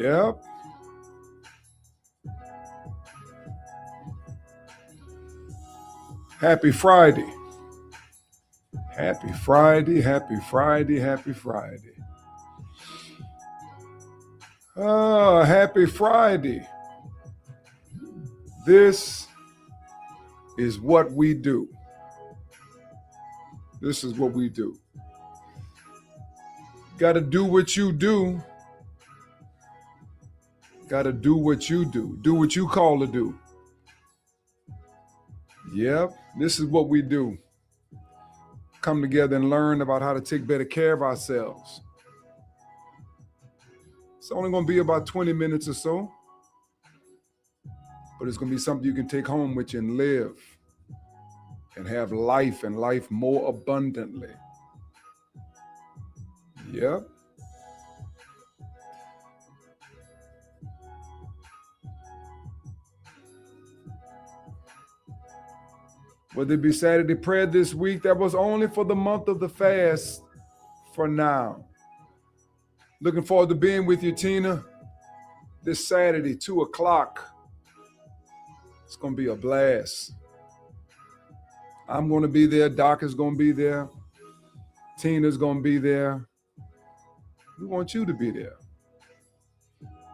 Yep. Happy Friday. Happy Friday. Happy Friday. Happy Friday. Happy Friday. This is what we do. This is what we do. Got to do what you do. Got to do what you do. Do what you call to do. Yep, this is what we do. Come together and learn about how to take better care of ourselves. It's only going to be about 20 minutes or so, but it's going to be something you can take home with you and live and have life and life more abundantly. Yep. Whether it be Saturday prayer this week, that was only for the month of the fast for now. Looking forward to being with you, Tina, this Saturday, 2 o'clock. It's going to be a blast. I'm going to be there. Doc is going to be there. Tina's going to be there. We want you to be there.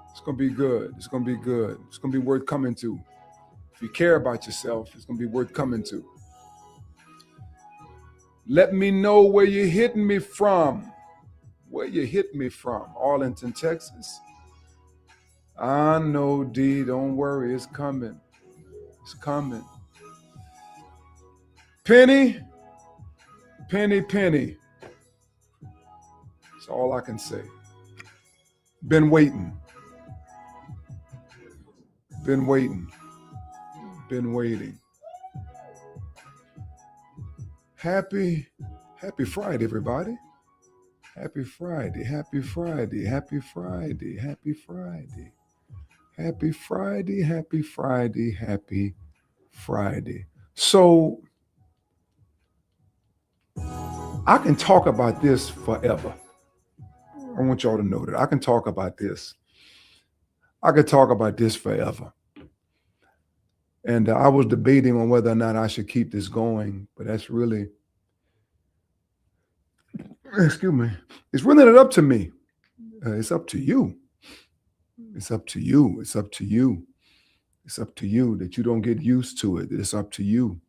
It's going to be good. It's going to be good. It's going to be worth coming to. If you care about yourself, it's going to be worth coming to. Let me know where you're hitting me from. Where you hit me from. Arlington, Texas. I know, D. Don't worry. It's coming. It's coming. Penny. Penny, Penny. That's all I can say. Been waiting. Been waiting. Been waiting. Happy Friday, everybody. Happy Friday, happy Friday, happy Friday, happy Friday. Happy Friday, happy Friday, happy Friday. So, I can talk about this forever. I want y'all to know that I can talk about this. I could talk about this forever. And I was debating on whether or not I should keep this going, but that's really, excuse me, it's really not up to me. It's up to you. It's up to you. It's up to you. It's up to you that you don't get used to it. It's up to you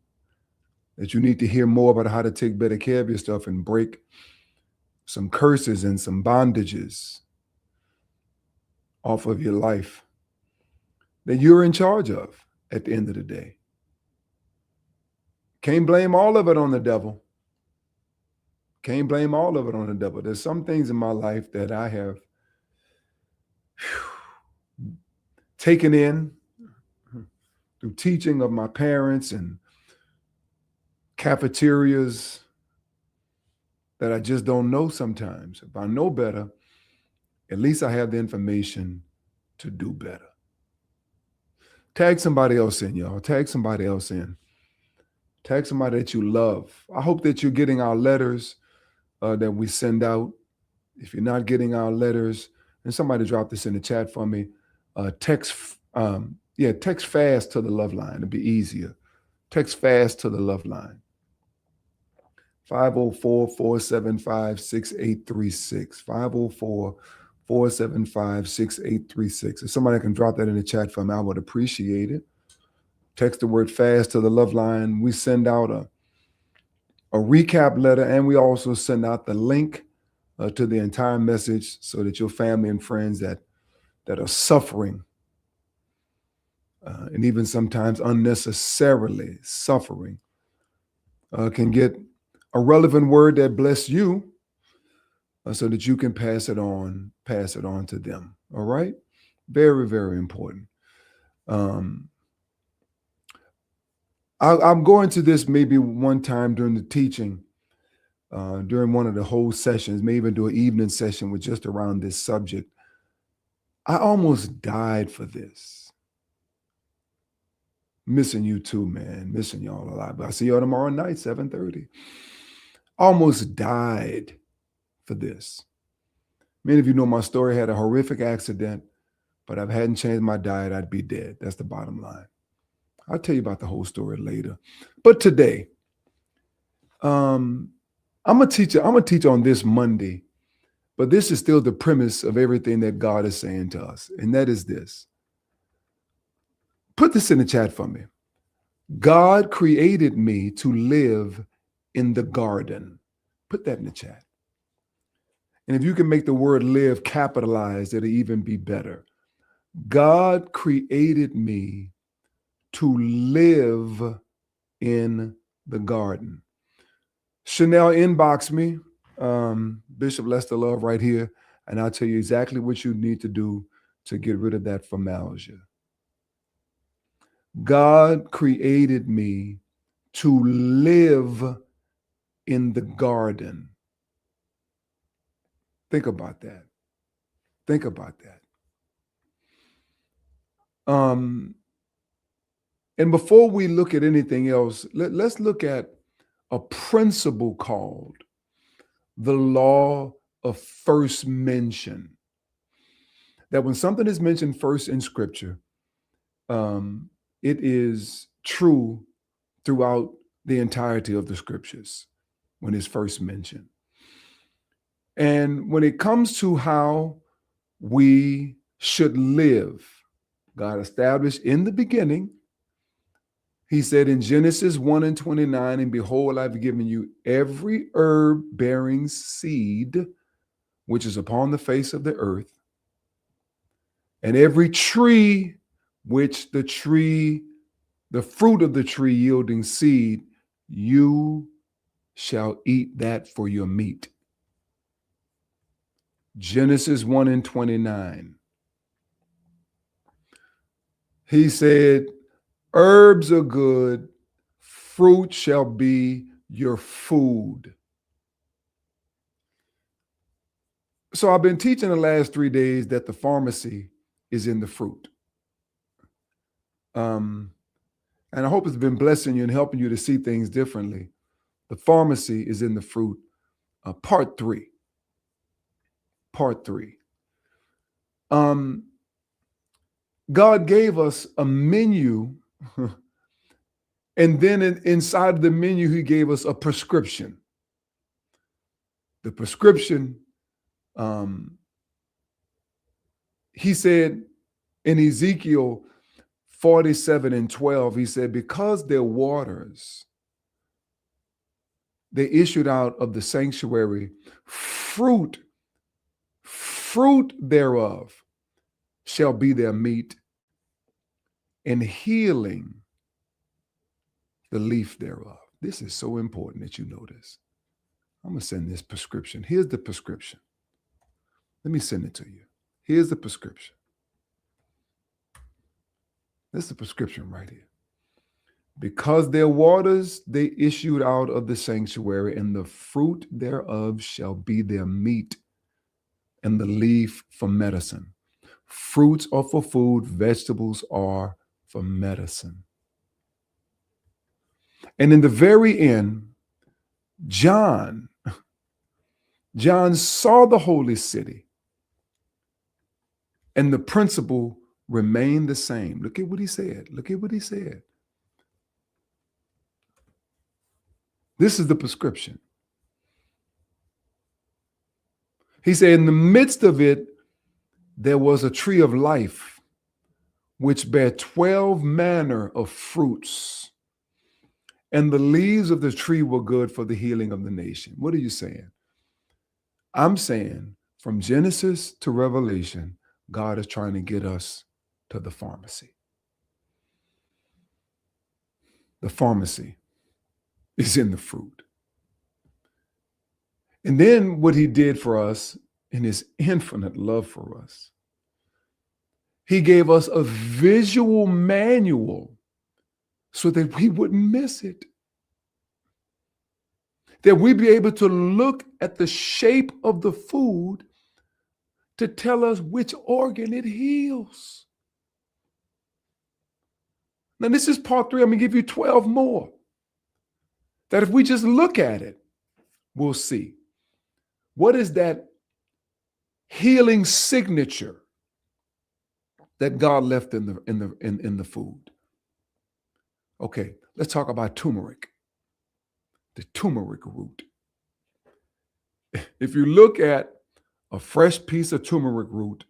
that you need to hear more about how to take better care of yourself and break some curses and some bondages off of your life that you're in charge of at the end of the day. Can't blame all of it on the devil. Can't blame all of it on the devil. There's some things in my life that I have taken in through teaching of my parents and cafeterias that I just don't know sometimes. If I know better, at least I have the information to do better. Tag somebody else in, y'all. Tag somebody else in. Tag somebody that you love. I hope that you're getting our letters that we send out. If you're not getting our letters, and somebody drop this in the chat for me, text fast to the love line. It'll be easier. Text fast to the love line. 504-475-6836. 504-475-6836. If somebody can drop that in the chat for me, I would appreciate it. Text the word fast to the love line. We send out a recap letter, and we also send out the link to the entire message so that your family and friends that are suffering and even sometimes unnecessarily suffering can get a relevant word that bless you so that you can pass it on to them. All right? Very, very important. I'm going to this maybe one time during the teaching, during one of the whole sessions, maybe even do an evening session with just around this subject. I almost died for this. Missing you too, man. Missing y'all a lot. But I'll see y'all tomorrow night, 7:30. Almost died for this. Many of you know my story. I had a horrific accident But if I hadn't changed my diet, I'd be dead. That's the bottom line. I'll tell you about the whole story later. But today, I'm gonna teach on this Monday, but this is still the premise of everything that God is saying to us, and that is this. Put this in the chat for me. God created me to live in the garden. Put that in the chat. And if you can make the word live capitalized, it'll even be better. God created me to live in the garden. Chanel inbox me, Bishop Lester Love right here, and I'll tell you exactly what you need to do to get rid of that formalgia. God created me to live in the garden. Think about that. Think about that. And before we look at anything else, let's look at a principle called the law of first mention. That when something is mentioned first in Scripture, it is true throughout the entirety of the Scriptures when it's first mentioned. And when it comes to how we should live, God established in the beginning, he said in Genesis 1:29, and behold, I've given you every herb bearing seed, which is upon the face of the earth, and every tree, which the fruit of the tree yielding seed, you shall eat that for your meat. Genesis 1:29. He said, herbs are good, fruit shall be your food. So I've been teaching the last 3 days that the pharmacy is in the fruit. And I hope it's been blessing you and helping you to see things differently. The pharmacy is in the fruit. Part three. God gave us a menu, and then inside of the menu, he gave us a prescription. The prescription, he said in Ezekiel 47:12, he said, because their waters, they issued out of the sanctuary, fruit thereof shall be their meat, and healing the leaf thereof. This is so important that you know this. I'm going to send this prescription. Here's the prescription. Let me send it to you. Here's the prescription. This is the prescription right here. Because their waters they issued out of the sanctuary, and the fruit thereof shall be their meat, and the leaf for medicine. Fruits are for food, vegetables are for medicine. And in the very end, John saw the holy city, and the principle remained the same. Look at what he said. This is the prescription. He said, in the midst of it, there was a tree of life, which bare 12 manner of fruits, and the leaves of the tree were good for the healing of the nation. What are you saying? I'm saying from Genesis to Revelation, God is trying to get us to the pharmacy. The pharmacy is in the fruit. And then what he did for us in his infinite love for us, he gave us a visual manual so that we wouldn't miss it. That we'd be able to look at the shape of the food to tell us which organ it heals. Now, this is part 3. I'm going to give you 12 more. That if we just look at it, we'll see. What is that healing signature that God left in the food. Okay, let's talk about turmeric, the turmeric root. If you look at a fresh piece of turmeric root,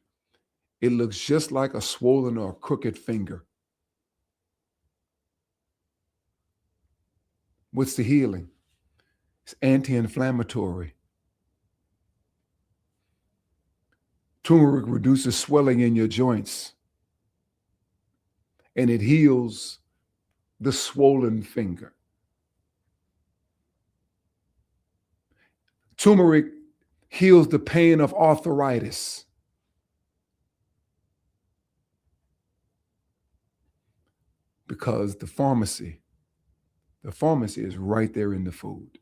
it looks just like a swollen or a crooked finger. What's the healing? It's anti-inflammatory. Turmeric reduces swelling in your joints, and it heals the swollen finger. Turmeric heals the pain of arthritis. Because the pharmacy is right there in the food.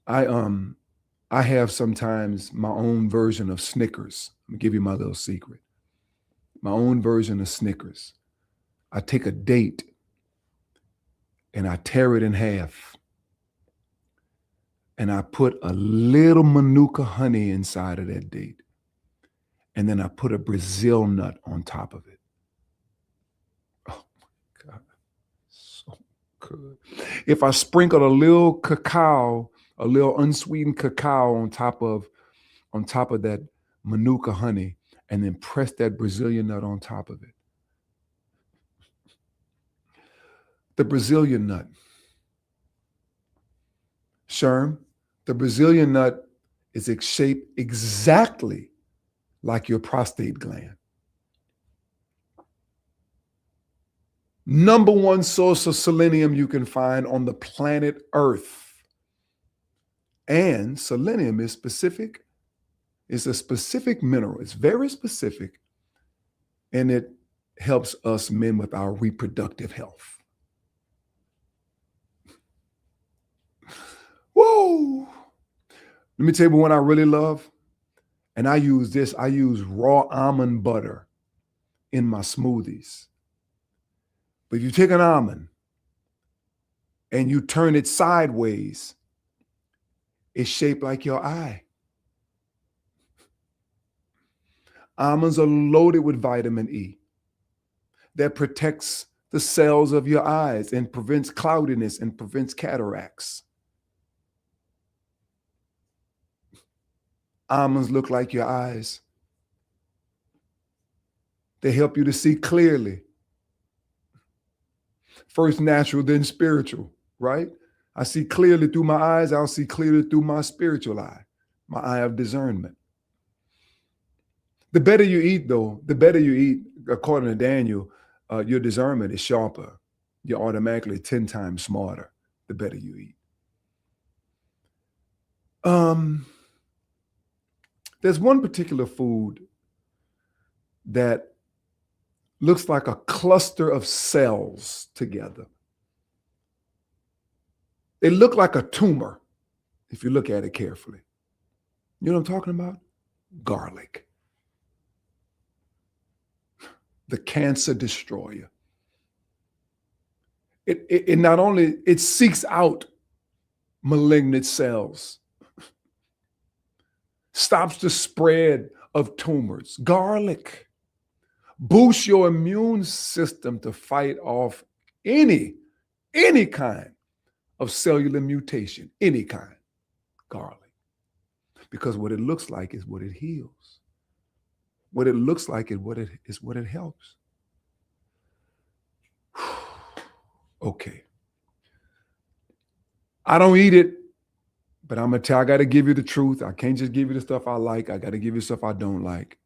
I have sometimes my own version of Snickers. I'm gonna give you my little secret. My own version of Snickers. I take a date and I tear it in half. And I put a little Manuka honey inside of that date. And then I put a Brazil nut on top of it. Oh my God, so good. If I sprinkle a little cacao, a little unsweetened cacao on top of that Manuka honey, and then press that Brazilian nut on top of it. The Brazilian nut. Sherm, the Brazilian nut is shaped exactly like your prostate gland. Number one source of selenium you can find on the planet Earth. And selenium is specific. It's a specific mineral. It's very specific. And it helps us men with our reproductive health. Whoa. Let me tell you one I really love. And I use raw almond butter in my smoothies. But if you take an almond and you turn it sideways, it's shaped like your eye. Almonds are loaded with vitamin E that protects the cells of your eyes and prevents cloudiness and prevents cataracts. Almonds look like your eyes. They help you to see clearly. First natural, then spiritual, right? I see clearly through my eyes. I'll see clearly through my spiritual eye, my eye of discernment. The better you eat, though, according to Daniel, your discernment is sharper. You're automatically 10 times smarter the better you eat. There's one particular food that looks like a cluster of cells together. They look like a tumor if you look at it carefully. You know what I'm talking about? Garlic. The cancer destroyer. It not only, it seeks out malignant cells, stops the spread of tumors. Garlic boosts your immune system to fight off any kind of cellular mutation, any kind. Garlic. Because what it looks like is what it heals. What it looks like is what it helps. Okay. I don't eat it, but I got to give you the truth. I can't just give you the stuff I like. I got to give you stuff I don't like.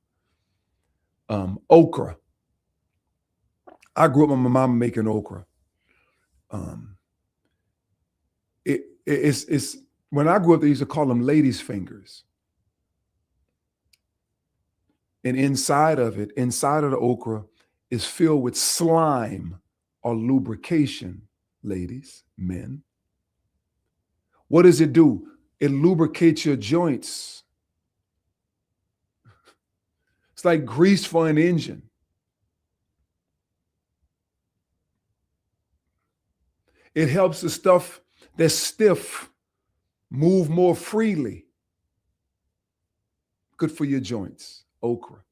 Okra. I grew up with my mom making okra. It's when I grew up, they used to call them ladies' fingers. And inside of the okra is filled with slime or lubrication, ladies, men. What does it do? It lubricates your joints. It's like grease for an engine. It helps the stuff that's stiff move more freely. Good for your joints, okra.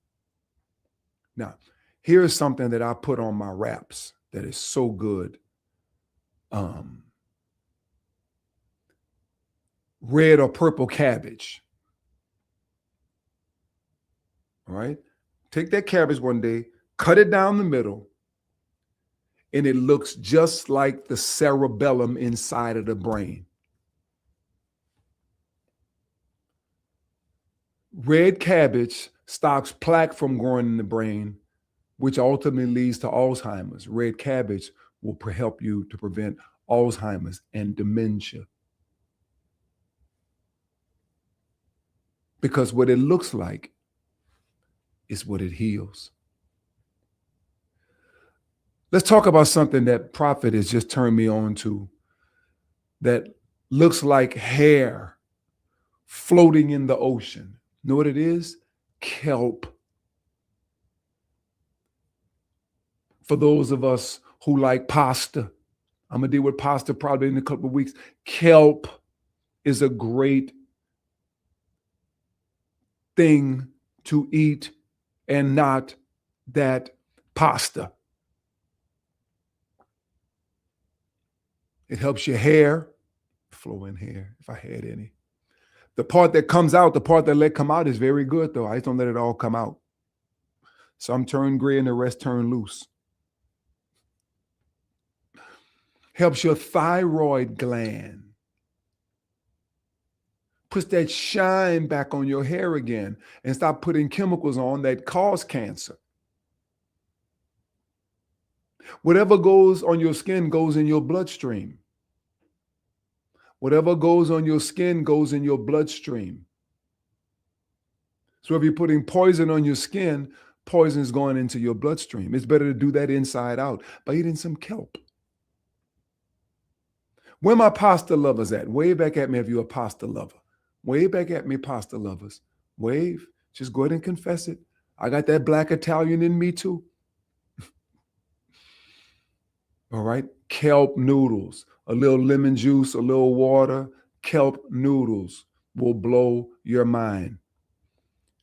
Now, here's something that I put on my wraps that is so good. Red or purple cabbage. All right. Take that cabbage one day, cut it down the middle, and it looks just like the cerebellum inside of the brain. Red cabbage stops plaque from growing in the brain, which ultimately leads to Alzheimer's. Red cabbage will help you to prevent Alzheimer's and dementia. Because what it looks like is what it heals. Let's talk about something that Prophet has just turned me on to that looks like hair floating in the ocean. Know what it is? Kelp. For those of us who like pasta, I'm going to deal with pasta probably in a couple of weeks. Kelp is a great thing to eat and not that pasta. It helps your hair, flowing hair, if I had any. The part that comes out, the part that let come out is very good, though. I just don't let it all come out. Some turn gray and the rest turn loose. Helps your thyroid gland. Puts that shine back on your hair again and stop putting chemicals on that cause cancer. Whatever goes on your skin goes in your bloodstream. Whatever goes on your skin goes in your bloodstream. So if you're putting poison on your skin, poison is going into your bloodstream. It's better to do that inside out by eating some kelp. Where my pasta lovers at? Wave back at me if you're a pasta lover. Wave back at me, pasta lovers. Wave. Just go ahead and confess it. I got that black Italian in me too. All right. Kelp noodles, a little lemon juice, a little water. Kelp noodles will blow your mind.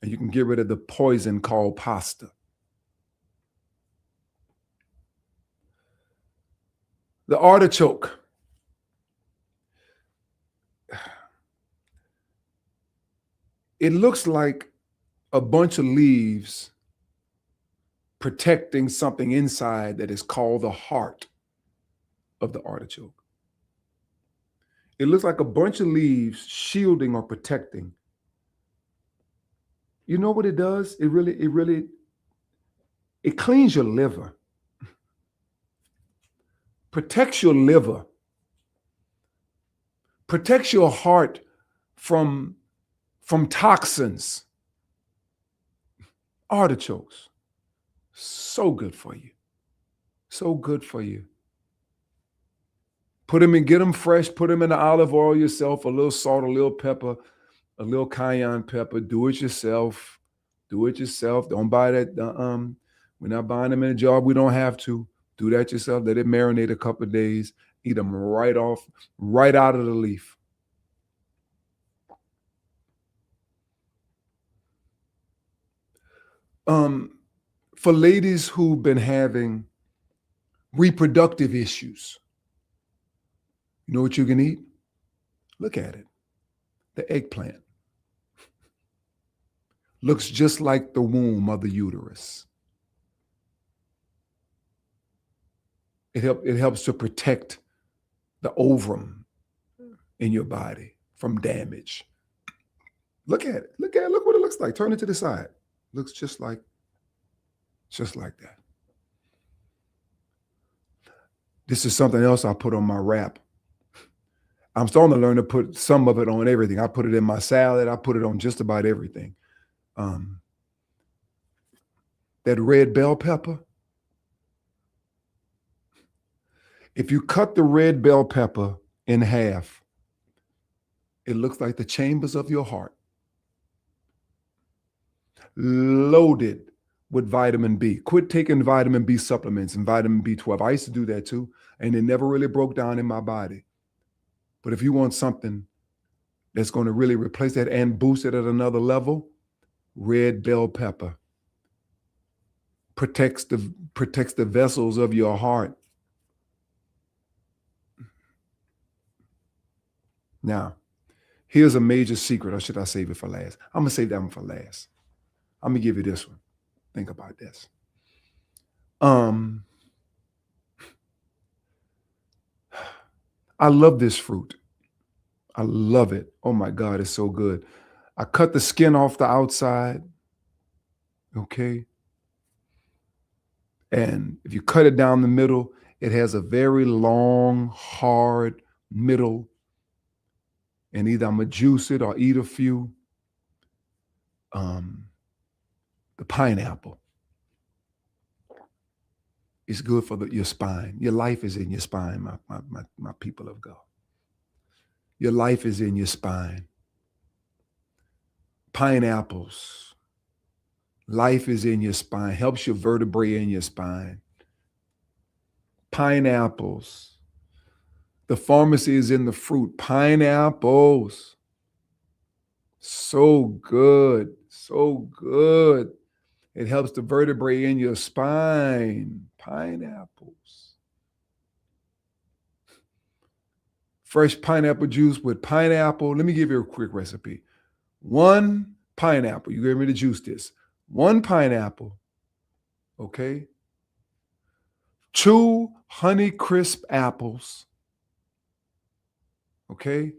And you can get rid of the poison called pasta. The artichoke. It looks like a bunch of leaves protecting something inside that is called the heart of the artichoke. It looks like a bunch of leaves shielding or protecting. You know what it does? It cleans your liver, protects your liver, protects your heart from toxins. Artichokes, so good for you. So good for you. Put them in, get them fresh, put them in the olive oil yourself, a little salt, a little pepper, a little cayenne pepper. Do it yourself. Do it yourself. Don't buy that. We're not buying them in a jar. We don't have to. Do that yourself. Let it marinate a couple of days. Eat them right off, right out of the leaf. For ladies who've been having reproductive issues, you know what you can eat? Look at it. The eggplant. Looks just like the womb of the uterus. It helps to protect the ovum in your body from damage. Look at it. Look what it looks like. Turn it to the side. Looks just like that. This is something else I put on my wrap. I'm starting to learn to put some of it on everything. I put it in my salad. I put it on just about everything. That red bell pepper. If you cut the red bell pepper in half, it looks like the chambers of your heart. Loaded with vitamin B. Quit taking vitamin B supplements and vitamin B12. I used to do that too, and it never really broke down in my body. But if you want something that's going to really replace that and boost it at another level, red bell pepper. protects the vessels of your heart. Now, here's a major secret, or should I save it for last? I'm gonna save that one for last. I'm gonna give you this one. Think about this. I love this fruit. I love it. Oh my God, it's so good. I cut the skin off the outside. Okay. And if you cut it down the middle, it has a very long, hard middle. And either I'm gonna juice it or eat a few. The pineapple is good for your spine. Your life is in your spine, my people of God. Your life is in your spine. Pineapples. Life is in your spine. Helps your vertebrae in your spine. Pineapples. The pharmacy is in the fruit. Pineapples. So good. So good. It helps the vertebrae in your spine. Pineapples. Fresh pineapple juice with pineapple. Let me give you a quick recipe. 1 pineapple. You get me to juice this. 1 pineapple. Okay. 2 Honeycrisp apples. Okay.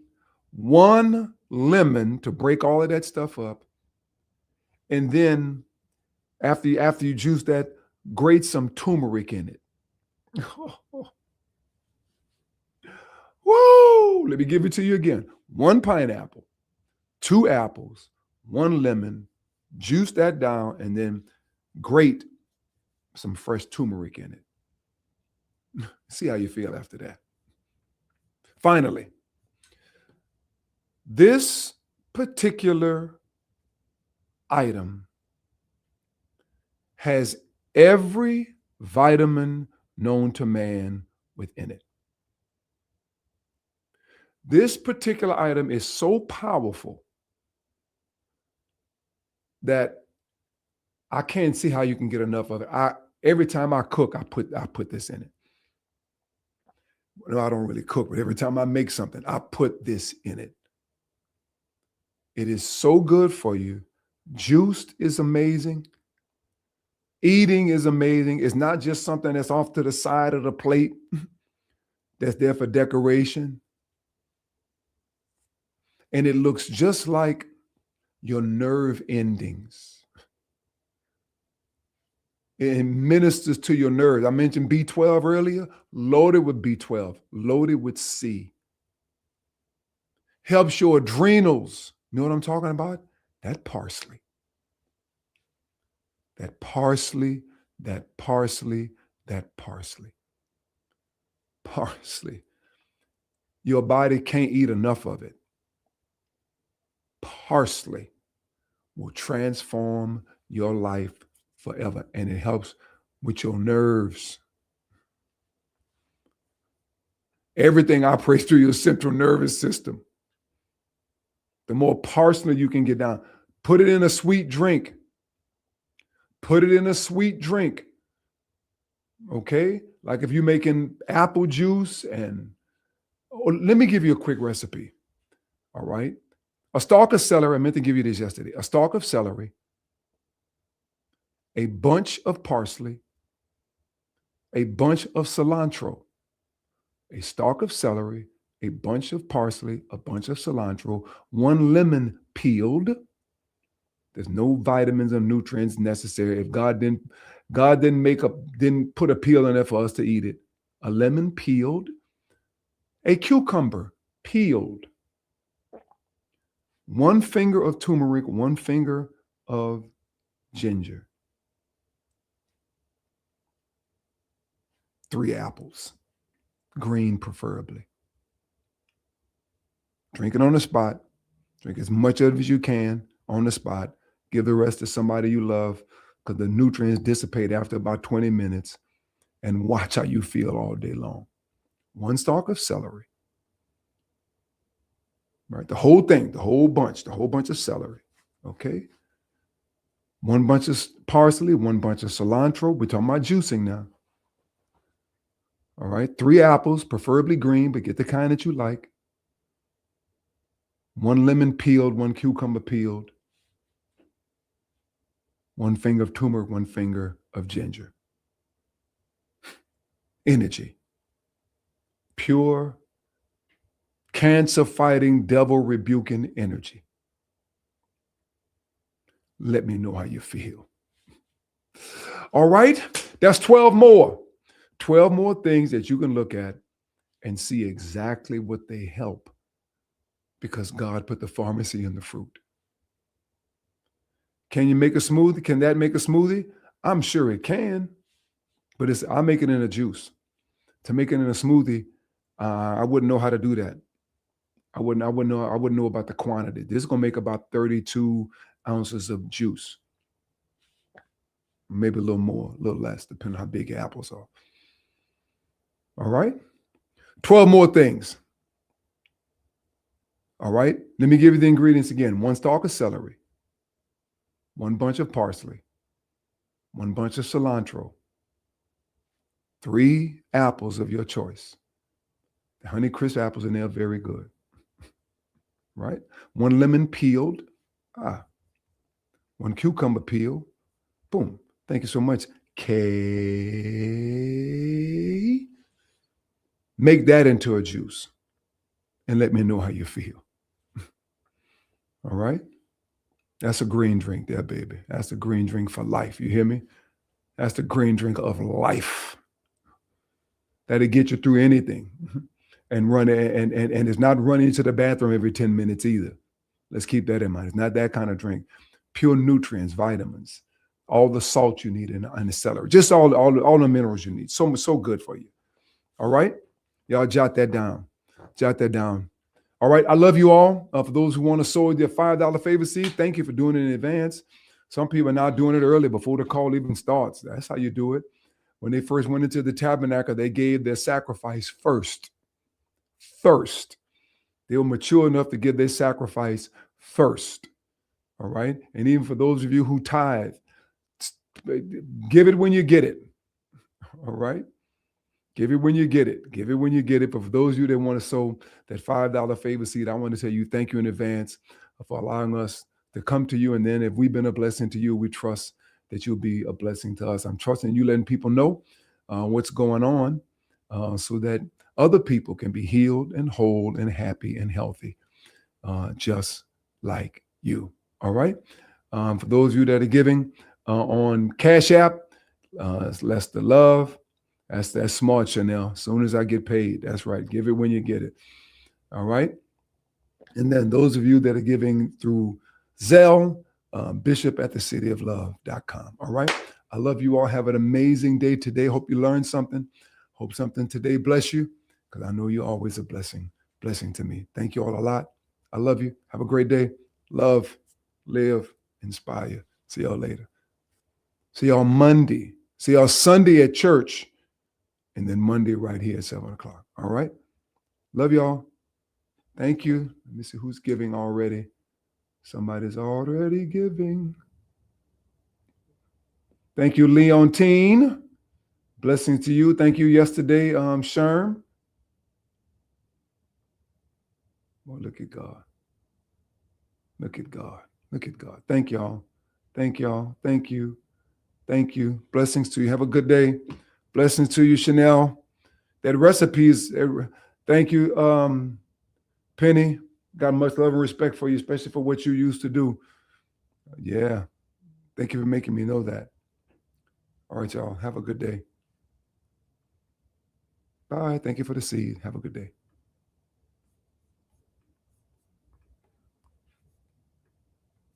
1 lemon to break all of that stuff up. And then after you juice that, grate some turmeric in it. Whoa! Let me give it to you again. 1 pineapple, 2 apples, 1 lemon, juice that down, and then grate some fresh turmeric in it. See how you feel after that. Finally, this particular item has every vitamin known to man within it. This particular item is so powerful that I can't see how you can get enough of it. Every time I cook, I put this in it. No, I don't really cook, but every time I make something, I put this in it. It is so good for you. Juiced is amazing. Eating is amazing. It's not just something that's off to the side of the plate that's there for decoration. And it looks just like your nerve endings. It ministers to your nerves. I mentioned B12 earlier, loaded with B12, loaded with C. Helps your adrenals. You know what I'm talking about? That parsley. That parsley, that parsley, that parsley. Parsley. Your body can't eat enough of it. Parsley will transform your life forever, and it helps with your nerves. Everything operates through your central nervous system. The more parsley you can get down, put it in a sweet drink. Put it in a sweet drink. Okay? Like if you're making apple juice let me give you a quick recipe. All right? A stalk of celery, I meant to give you this yesterday. A stalk of celery, a bunch of parsley, a bunch of cilantro, a stalk of celery, a bunch of parsley, a bunch of cilantro, 1 lemon peeled. There's no vitamins or nutrients necessary. If God didn't put a peel in there for us to eat it. A lemon peeled, a cucumber peeled, 1 finger of turmeric, 1 finger of ginger, 3 apples, green preferably. Drink it on the spot. Drink as much of it as you can on the spot. Give the rest to somebody you love, because the nutrients dissipate after about 20 minutes, and watch how you feel all day long. 1 stalk of celery. Right? The whole thing, the whole bunch of celery. Okay? 1 bunch of parsley, 1 bunch of cilantro. We're talking about juicing now. All right. 3 apples, preferably green, but get the kind that you like. 1 lemon peeled, 1 cucumber peeled. 1 finger of turmeric, 1 finger of ginger. Energy. Pure, cancer-fighting, devil-rebuking energy. Let me know how you feel. All right? That's 12 more. 12 more things that you can look at and see exactly what they help, because God put the pharmacy in the fruit. Can you make a smoothie? Can that make a smoothie? I'm sure it can, but I make it in a juice. To make it in a smoothie, I wouldn't know how to do that. I wouldn't know about the quantity. This is gonna make about 32 ounces of juice. Maybe a little more, a little less, depending on how big your apples are. All right? 12 more things. All right? Let me give you the ingredients again. 1 stalk of celery, 1 bunch of parsley, 1 bunch of cilantro, 3 apples of your choice. The Honeycrisp apples in there are very good. Right? 1 lemon peeled. 1 cucumber peel. Boom. Thank you so much. Make that into a juice and let me know how you feel. All right? That's a green drink there, baby. That's the green drink for life. You hear me? That's the green drink of life. That'll get you through anything. And it's not running to the bathroom every 10 minutes either. Let's keep that in mind. It's not that kind of drink. Pure nutrients, vitamins, all the salt you need in the celery, just all the minerals you need. So good for you. All right? Y'all jot that down. Jot that down. All right. I love you all. For those who want to sow their $5 favor seed, thank you for doing it in advance. Some people are now doing it early before the call even starts. That's how you do it. When they first went into the tabernacle, they gave their sacrifice first. They were mature enough to give their sacrifice first. All right. And even for those of you who tithe, give it when you get it. All right. Give it when you get it. Give it when you get it. But for those of you that want to sow that $5 favor seed, I want to tell you thank you in advance for allowing us to come to you. And then if we've been a blessing to you, we trust that you'll be a blessing to us. I'm trusting you letting people know what's going on so that other people can be healed and whole and happy and healthy, just like you. All right. For those of you that are giving on Cash App, it's Lester Love. That's smart, Chanel. As soon as I get paid, that's right. Give it when you get it. All right. And then those of you that are giving through Zelle, bishop@thecityoflove.com. All right. I love you all. Have an amazing day today. Hope you learned something. Hope something today bless you, because I know you're always a blessing to me. Thank you all a lot. I love you. Have a great day. Love, live, inspire. See y'all later. See y'all Monday. See y'all Sunday at church. And then Monday right here at 7 o'clock. All right. Love y'all. Thank you. Let me see who's giving already. Somebody's already giving. Thank you, Leontine. Blessings to you. Thank you yesterday, Sherm. Well, look at God. Look at God. Look at God. Thank y'all. Thank y'all. Thank you. Thank you. Blessings to you. Have a good day. Blessings to you, Chanel. That recipe is, thank you, Penny. Got much love and respect for you, especially for what you used to do. Yeah. Thank you for making me know that. All right, y'all. Have a good day. Bye. Thank you for the seed. Have a good day.